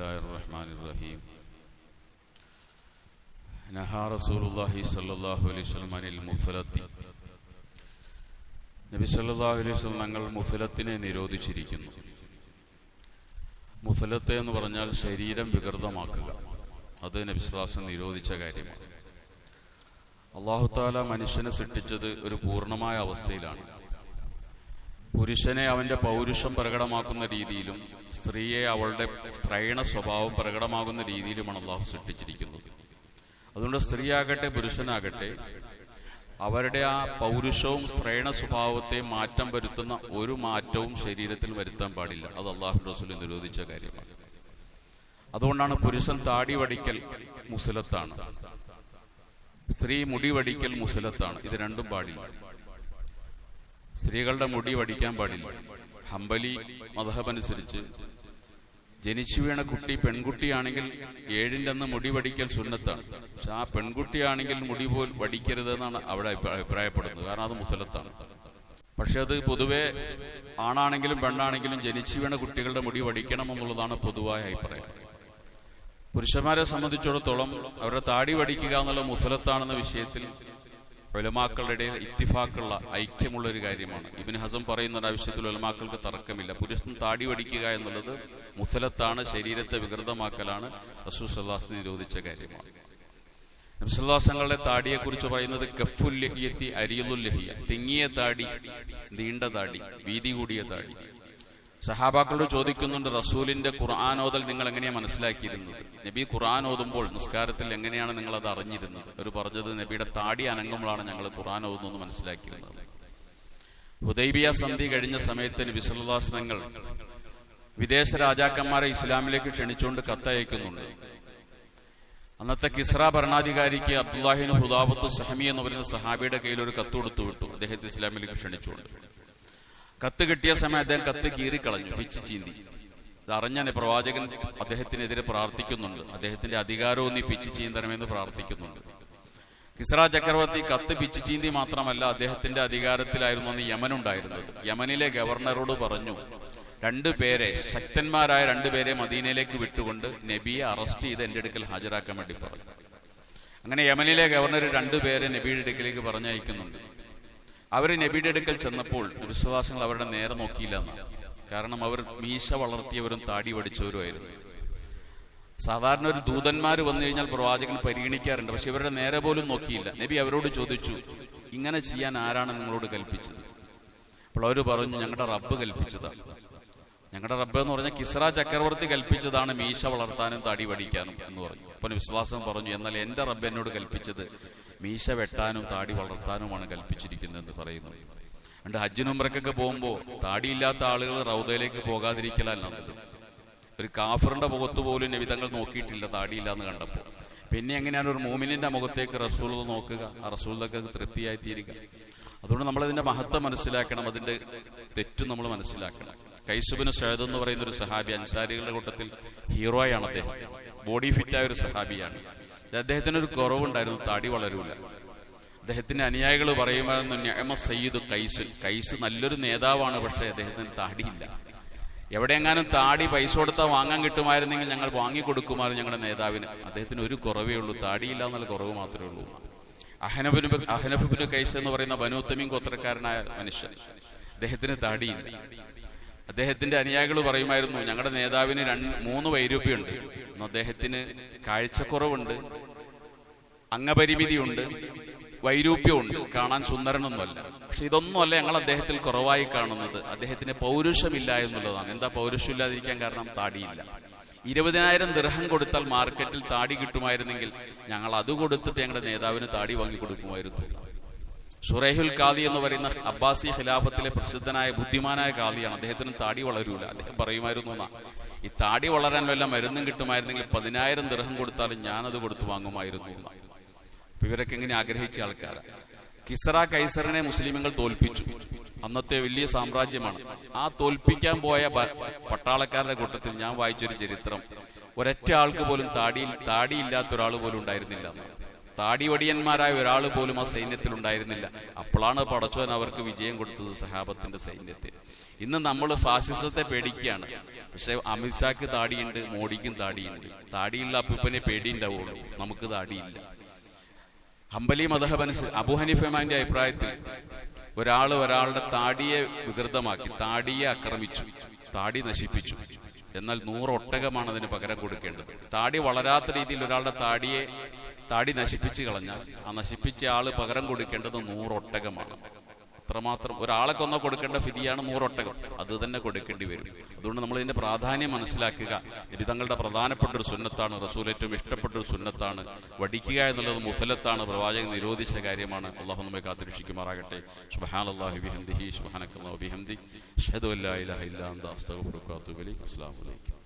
ബിസ്മില്ലാഹിർറഹ്മാനിർറഹീം. നഹാ റസൂലുള്ളാഹി സ്വല്ലല്ലാഹു അലൈഹി വസല്ലം അനിൽ മുഫലത്തി. നബി സല്ലല്ലാഹു അലൈഹി വസല്ലം തങ്ങൾ മുഫലത്തിനെ നിരോധിച്ചിരിക്കുന്നു. മുഫലത്ത് എന്ന് പറഞ്ഞാൽ ശരീരം വികൃതമാക്കുക. അത് നബി സല്ലല്ലാഹു അലൈഹി വസല്ലം നിരോധിച്ച കാര്യമാണ്. അല്ലാഹു തആല മനുഷ്യനെ സൃഷ്ടിച്ചത് ഒരു പൂർണ്ണമായ അവസ്ഥയിലാണ്. പുരുഷനെ അവന്റെ പൗരുഷം പ്രകടമാക്കുന്ന രീതിയിലും സ്ത്രീയെ അവളുടെ സ്ത്രൈണ സ്വഭാവം പ്രകടമാകുന്ന രീതിയിലുമാണ് അള്ളാഹു സൃഷ്ടിച്ചിരിക്കുന്നത്. അതുകൊണ്ട് സ്ത്രീയാകട്ടെ പുരുഷനാകട്ടെ അവരുടെ ആ പൗരുഷവും സ്ത്രൈണ സ്വഭാവത്തെ മാറ്റം വരുത്തുന്ന ഒരു മാറ്റവും ശരീരത്തിൽ വരുത്താൻ പാടില്ല. അത് അള്ളാഹുവിന്റെ റസൂൽ നിരോധിച്ച കാര്യമാണ്. അതുകൊണ്ടാണ് പുരുഷൻ താടി വടിക്കൽ മുസ്ലത്താണ്, സ്ത്രീ മുടി വടിക്കൽ മുസ്ലത്താണ്. ഇത് രണ്ടും പാടില്ല. സ്ത്രീകളുടെ മുടി വടിക്കാൻ പാടില്ല. ഹംബലി മദ്ഹബ് അനുസരിച്ച് ജനിച്ചു വീണ കുട്ടി പെൺകുട്ടിയാണെങ്കിൽ 7ന്റെ അന്ന് മുടി വടിക്കൽ സുന്നത്താണ്. പക്ഷെ ആ പെൺകുട്ടിയാണെങ്കിൽ മുടി പോൽ വടിക്കരുതെന്നാണ് അവിടെ അഭിപ്രായപ്പെടുന്നത്. കാരണം അത് മുസ്ലത്താണ്. പക്ഷെ അത് പൊതുവെ ആണാണെങ്കിലും പെണ്ണാണെങ്കിലും ജനിച്ചു വീണ കുട്ടികളുടെ മുടി വടിക്കണം എന്നുള്ളതാണ് പൊതുവായ അഭിപ്രായം. പുരുഷന്മാരെ സംബന്ധിച്ചിടത്തോളം അവരുടെ താടി വടിക്കുക എന്നുള്ള മുസ്ലത്താണെന്ന വിഷയത്തിൽ ഉലമാക്കളുടെ ഇടയിൽ ഇത്തിഫാക്കുള്ള ഐക്യമുള്ള ഒരു കാര്യമാണ്. ഇബ്നു ഹസം പറയുന്ന ആവശ്യത്തിൽ ഉലമാക്കൾക്ക് തർക്കമില്ല. പുരുഷൻ താടി വടിക്കുക എന്നുള്ളത് മുസ്ലത്താണ്, ശരീരത്തെ വികൃതമാക്കലാണ്, റസൂൽ സല്ലല്ലാഹു അലൈഹി വസല്ലം നിരോധിച്ച കാര്യമാണ്. നബി സല്ലല്ലാഹു അലൈഹി വസല്ലം താടിയെ കുറിച്ച് പറയുന്നത് കഫുൽ ലഹിയത്തി അരിയുൽ ലഹിയ, തിങ്ങിയ താടി, നീണ്ട താടി, വീതി കൂടിയ താടി. സഹാബാക്കളോട് ചോദിക്കുന്നുണ്ട്, റസൂലിന്റെ ഖുർആൻ ഓതൽ നിങ്ങൾ എങ്ങനെയാണ് മനസ്സിലാക്കിയിരുന്നത്? നബി ഖുർആൻ ഓതുമ്പോൾ നിസ്കാരത്തിൽ എങ്ങനെയാണ് നിങ്ങൾ അത് അറിഞ്ഞിരുന്നത്? അവർ പറഞ്ഞത് നബിയുടെ താടി അനങ്ങുമ്പോഴാണ് ഞങ്ങൾ ഖുർആൻ ഓതുന്നത് മനസ്സിലാക്കിയിരുന്നത്. ഹുദൈബിയ സന്ധി കഴിഞ്ഞ സമയത്ത് നബി സല്ലല്ലാഹു അലൈഹി വസല്ലം തങ്ങൾ വിദേശ രാജാക്കന്മാരെ ഇസ്ലാമിലേക്ക് ക്ഷണിച്ചുകൊണ്ട് കത്തയക്കുന്നുണ്ട്. അന്നത്തെ കിസ്ര ഭരണാധികാരിക്ക് അബ്ദുല്ലാഹിബ്നു ഹുദാബത്ത് സഹമി എന്ന് പറയുന്ന സഹാബിയുടെ കയ്യിൽ ഒരു കത്ത് കൊടുത്തു വിട്ടു, അദ്ദേഹത്തെ ഇസ്ലാമിലേക്ക് ക്ഷണിച്ചുകൊണ്ട്. കത്ത് കിട്ടിയ സമയം അദ്ദേഹം കത്ത് കീറിക്കളഞ്ഞു, പിച്ച് ചീന്തി. ഇത് അറിഞ്ഞ പ്രവാചകൻ അദ്ദേഹത്തിനെതിരെ പ്രാർത്ഥിക്കുന്നുണ്ട്. അദ്ദേഹത്തിന്റെ അധികാരവും നീ പിച്ച് ചീന്തണമെന്ന് പ്രാർത്ഥിക്കുന്നുണ്ട്. കിസ്ര ചക്രവർത്തി കത്ത് പിച്ച് ചീന്തി മാത്രമല്ല, അദ്ദേഹത്തിന്റെ അധികാരത്തിലായിരുന്നു അന്ന് യമൻ ഉണ്ടായിരുന്നത്. യമനിലെ ഗവർണറോട് പറഞ്ഞു, 2 പേരെ, ശക്തന്മാരായ 2 പേരെ മദീനയിലേക്ക് വിട്ടുകൊണ്ട് നബിയെ അറസ്റ്റ് ചെയ്ത് എന്റെ അടുക്കൽ ഹാജരാക്കാൻ വേണ്ടി പറഞ്ഞു. അങ്ങനെ യമനിലെ ഗവർണർ 2 പേരെ നബിയുടെ അടുക്കലേക്ക് പറഞ്ഞയക്കുന്നുണ്ട്. അവർ നബിയുടെ അടുക്കൽ ചെന്നപ്പോൾ വിശ്വാസങ്ങൾ അവരുടെ നേരെ നോക്കിയില്ല എന്നാണ്. കാരണം അവർ മീശ വളർത്തിയവരും താടി വടിച്ചവരുമായിരുന്നു. സാധാരണ ഒരു ദൂതന്മാർ വന്നു കഴിഞ്ഞാൽ പ്രവാചകൻ പരിഗണിക്കാറുണ്ട്, പക്ഷെ ഇവരുടെ നേരെ പോലും നോക്കിയില്ല. നബി അവരോട് ചോദിച്ചു, ഇങ്ങനെ ചെയ്യാൻ ആരാണ് നിങ്ങളോട് കൽപ്പിച്ചത്? അപ്പോൾ അവർ പറഞ്ഞു, ഞങ്ങളുടെ റബ്ബ് കൽപ്പിച്ചതാണ്. ഞങ്ങളുടെ റബ്ബ് എന്ന് പറഞ്ഞാൽ കിസ്ര ചക്രവർത്തി കൽപ്പിച്ചതാണ് മീശ വളർത്താനും താടി വടിക്കാനും എന്ന് പറഞ്ഞു. അപ്പോൾ വിശ്വാസം പറഞ്ഞു, എന്നാൽ എന്റെ റബ്ബ് എന്നോട് കൽപ്പിച്ചത് മീശ വെട്ടാനും താടി വളർത്താനുമാണ് കൽപ്പിച്ചിരിക്കുന്നതെന്ന് പറയുന്നു. രണ്ട് ഹജ്ജിനും ഉംറയ്ക്കൊക്കെ പോകുമ്പോൾ താടിയില്ലാത്ത ആളുകൾ റൗദയിലേക്ക് പോകാതിരിക്കലാണ് നല്ലത്. ഒരു കാഫറിന്റെ മുഖത്ത് പോലും നബി തങ്ങൾ നോക്കിയിട്ടില്ല താടിയില്ലാന്ന് കണ്ടപ്പോൾ. പിന്നെ എങ്ങനെയാണ് ഒരു മോമിനിന്റെ മുഖത്തേക്ക് റസൂൽ നോക്കുക? ആ റസൂലിനൊക്കെ തൃപ്തിയായി തീരുക. അതുകൊണ്ട് നമ്മളതിന്റെ മഹത്വം മനസ്സിലാക്കണം, അതിന്റെ തെറ്റും നമ്മൾ മനസ്സിലാക്കണം. ഖൈസ് ഇബ്നു സഅദ് എന്ന് പറയുന്ന ഒരു സഹാബി, അൻസാരികളുടെ കൂട്ടത്തിൽ ഹീറോയാണ് അദ്ദേഹം. ബോഡി ഫിറ്റായ ഒരു സഹാബിയാണ്. അദ്ദേഹത്തിന് ഒരു കുറവുണ്ടായിരുന്നു, താടി വളരൂല. അദ്ദേഹത്തിന്റെ അനുയായികൾ പറയുമായിരുന്നു, നിഅമ സയ്യിദ് ഖൈസ്, ഖൈസ് നല്ലൊരു നേതാവാണ്, പക്ഷെ അദ്ദേഹത്തിന് താടിയില്ല. എവിടെയെങ്ങാനും താടി പൈസ കൊടുത്താൽ വാങ്ങാൻ കിട്ടുമായിരുന്നെങ്കിൽ ഞങ്ങൾ വാങ്ങിക്കൊടുക്കുമായിരുന്നു ഞങ്ങളുടെ നേതാവിന്. അദ്ദേഹത്തിന് ഒരു കുറവേ ഉള്ളൂ, താടിയില്ല എന്നുള്ള കുറവ് മാത്രമേ ഉള്ളൂ. അഹ്നഫ് ഇബ്നു ഖൈസ് എന്ന് പറയുന്ന ബനൂ തമീം ഗോത്രക്കാരനായ മനുഷ്യൻ, അദ്ദേഹത്തിന് താടിയില്ല. അദ്ദേഹത്തിന്റെ അനുയായികൾ പറയുമായിരുന്നു, ഞങ്ങളുടെ നേതാവിന് 3 വൈരൂപ്യമുണ്ട്, അദ്ദേഹത്തിന് കാഴ്ചക്കുറവുണ്ട്, അംഗപരിമിതിയുണ്ട്, വൈരൂപ്യമുണ്ട്, കാണാൻ സുന്ദരനൊന്നുമല്ല. പക്ഷെ ഇതൊന്നുമല്ല ഞങ്ങൾ അദ്ദേഹത്തിൽ കുറവായി കാണുന്നത്, അദ്ദേഹത്തിന് പൗരുഷമില്ല എന്നുള്ളതാണ്. എന്താ പൗരുഷം ഇല്ലാതിരിക്കാൻ കാരണം? താടിയില്ല. 20,000 ദിർഹം കൊടുത്താൽ മാർക്കറ്റിൽ താടി കിട്ടുമായിരുന്നെങ്കിൽ ഞങ്ങൾ അത് കൊടുത്തിട്ട് ഞങ്ങളുടെ നേതാവിന് താടി വാങ്ങി കൊടുക്കുമായിരുന്നു. ഷുറൈഹുൽ ഖാദി എന്ന് പറയുന്ന അബ്ബാസി ഖിലാഫത്തിലെ പ്രസിദ്ധനായ ബുദ്ധിമാനായ ഖാദിയാണ്. അദ്ദേഹത്തിന് താടി വളരൂല. അദ്ദേഹം പറയുമായിരുന്നു, ഈ താടി വളരാൻ വല്ല മരുന്നും കിട്ടുമായിരുന്നെങ്കിൽ 10,000 ദിർഹം കൊടുത്താലും ഞാനത് കൊടുത്തു വാങ്ങുമായിരുന്നു. ഇവരൊക്കെ ഇങ്ങനെ ആഗ്രഹിച്ച ആൾക്കാരാണ്. കിസ്ര കൈസറിനെ മുസ്ലിമുകൾ തോൽപ്പിച്ചു. അന്നത്തെ വലിയ സാമ്രാജ്യമാണ്. ആ തോൽപ്പിക്കാൻ പോയ പട്ടാളക്കാരുടെ കൂട്ടത്തിൽ ഞാൻ വായിച്ചൊരു ചരിത്രം, ഒരൊറ്റ ആൾക്ക് പോലും താടിയില്ലാത്ത ഒരാൾ പോലും ഉണ്ടായിരുന്നില്ല. താടിവടിയന്മാരായ ഒരാൾ പോലും ആ സൈന്യത്തിൽ ഉണ്ടായിരുന്നില്ല. അപ്പോഴാണ് പടച്ചോൻ അവർക്ക് വിജയം കൊടുത്തത്, സഹാബത്തിന്റെ സൈന്യത്തിൽ. ഇന്ന് നമ്മൾ ഫാസിസത്തെ പേടിക്കുകയാണ്. പക്ഷെ അമിത്ഷാക്ക് താടിയുണ്ട്, മോഡിക്കും താടിയുണ്ട്. താടിയുള്ള അപ്പൂപ്പനെ പേടിയുണ്ടാവുള്ളൂ, നമുക്ക് താടിയില്ല. ഹംബലി മദ്ഹബനുസരിച്ച് അബൂ ഹനീഫ ഇമാമിന്റെ അഭിപ്രായത്തിൽ ഒരാളുടെ താടിയെ വികൃതമാക്കി, താടിയെ ആക്രമിച്ചു, താടി നശിപ്പിച്ചു. എന്നാൽ 100 ഒട്ടകമാണ് അതിന് പകരം കൊടുക്കേണ്ടത്. താടി വളരാത്ത രീതിയിൽ ഒരാളുടെ താടി നശിപ്പിച്ചു കളഞ്ഞാൽ ആ നശിപ്പിച്ച ആള് പകരം കൊടുക്കേണ്ടത് 100 ഒട്ടകമാണ്. അത്രമാത്രം ഒരാളെ കൊന്ന കൊടുക്കേണ്ട ഫിദിയാണ് 100 ഒട്ടകം. അത് തന്നെ കൊടുക്കേണ്ടി വരും. അതുകൊണ്ട് നമ്മൾ ഇതിന്റെ പ്രാധാന്യം മനസ്സിലാക്കുക. നബി തങ്ങളുടെ പ്രധാനപ്പെട്ട ഒരു സുന്നത്താണ്, റസൂൽ ഏറ്റവും ഇഷ്ടപ്പെട്ട ഒരു സുന്നത്താണ്. വടിക്കുക എന്നുള്ളത് മുസലത്താണ്, പ്രവാചകൻ നിരോധിച്ച കാര്യമാണ്. അള്ളാഹു നമ്മെ കാത്തുരക്ഷിക്കുമാറാകട്ടെ. സുബ്ഹാനല്ലാഹി ബിഹംദിഹി സുബ്ഹാനക്കല്ലാഹു ബിഹംദിക് അശ്ഹദു അല്ലാ ഇലാഹ ഇല്ലാ അൻത അസ്തഗ്ഫിറുക വ അത്തൂബു ഇലൈക്. അസ്സലാമു അലൈക്കും.